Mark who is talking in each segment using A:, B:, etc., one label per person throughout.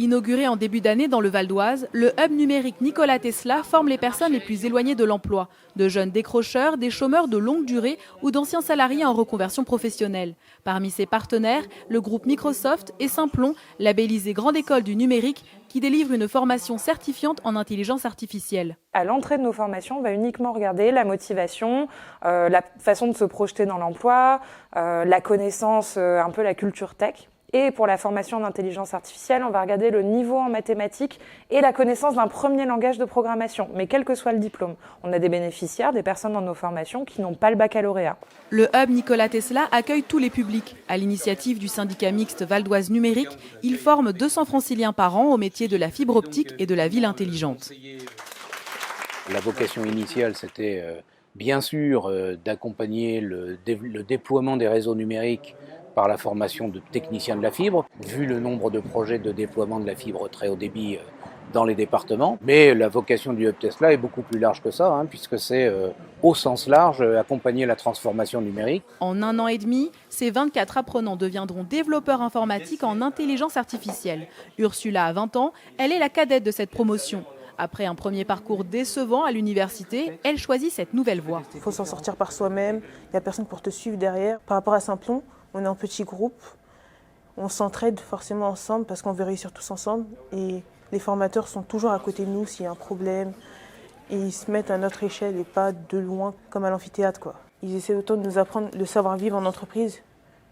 A: Inauguré en début d'année dans le Val d'Oise, le hub numérique Nikola Tesla forme les personnes les plus éloignées de l'emploi, de jeunes décrocheurs, des chômeurs de longue durée ou d'anciens salariés en reconversion professionnelle. Parmi ses partenaires, le groupe Microsoft et Simplon, labellisé Grande École du numérique, qui délivre une formation certifiante en intelligence artificielle.
B: À l'entrée de nos formations, on va uniquement regarder la motivation, la façon de se projeter dans l'emploi, la connaissance, un peu la culture tech. Et pour la formation en intelligence artificielle, on va regarder le niveau en mathématiques et la connaissance d'un premier langage de programmation, mais quel que soit le diplôme. On a des bénéficiaires, des personnes dans nos formations qui n'ont pas le baccalauréat.
A: Le hub Nikola Tesla accueille tous les publics. À l'initiative du syndicat mixte Val d'Oise Numérique, il forme 200 franciliens par an au métier de la fibre optique et de la ville intelligente.
C: La vocation initiale, c'était bien sûr d'accompagner le déploiement des réseaux numériques par la formation de techniciens de la fibre, vu le nombre de projets de déploiement de la fibre très haut débit dans les départements. Mais la vocation du Hub Tesla est beaucoup plus large que ça, puisque c'est au sens large accompagner la transformation numérique.
A: En 1 an et demi, ces 24 apprenants deviendront développeurs informatiques en intelligence artificielle. Ursula a 20 ans, elle est la cadette de cette promotion. Après un premier parcours décevant à l'université, elle choisit cette nouvelle voie.
D: Il faut s'en sortir par soi-même, il n'y a personne pour te suivre derrière. Par rapport à Simplon, on est en petit groupe, on s'entraide forcément ensemble parce qu'on veut réussir tous ensemble. Et les formateurs sont toujours à côté de nous s'il y a un problème. Et ils se mettent à notre échelle et pas de loin comme à l'amphithéâtre, quoi. Ils essaient autant de nous apprendre le savoir-vivre en entreprise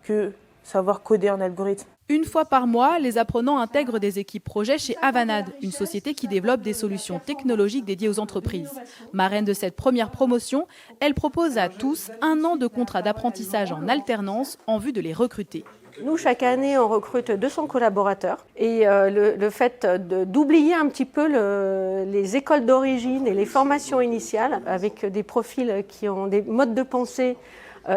D: que savoir coder en algorithme.
A: Une fois par mois, les apprenants intègrent des équipes projets chez Avanade, une société qui développe des solutions technologiques dédiées aux entreprises. Marraine de cette première promotion, elle propose à tous 1 an de contrat d'apprentissage en alternance en vue de les recruter.
E: Nous, chaque année, on recrute 200 collaborateurs. Et le fait d'oublier un petit peu les écoles d'origine et les formations initiales, avec des profils qui ont des modes de pensée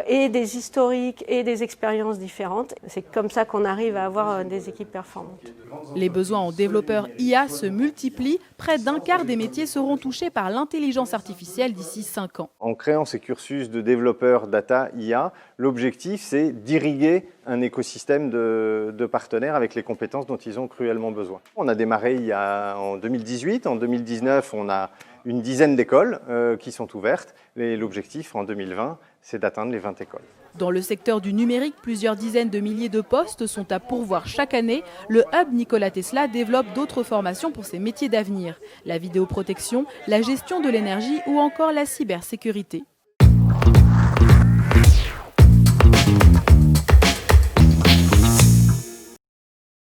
E: et des historiques et des expériences différentes. C'est comme ça qu'on arrive à avoir des équipes performantes.
A: Les besoins en développeurs IA se multiplient. Près d'un quart des métiers seront touchés par l'intelligence artificielle d'ici 5 ans.
F: En créant ces cursus de développeurs data IA, l'objectif c'est d'irriguer un écosystème de partenaires avec les compétences dont ils ont cruellement besoin. On a démarré en 2018, en 2019 on a une dizaine d'écoles qui sont ouvertes et l'objectif en 2020 c'est d'atteindre les 20 écoles.
A: Dans le secteur du numérique, plusieurs dizaines de milliers de postes sont à pourvoir chaque année. Le hub Nikola Tesla développe d'autres formations pour ces métiers d'avenir. La vidéoprotection, la gestion de l'énergie ou encore la cybersécurité.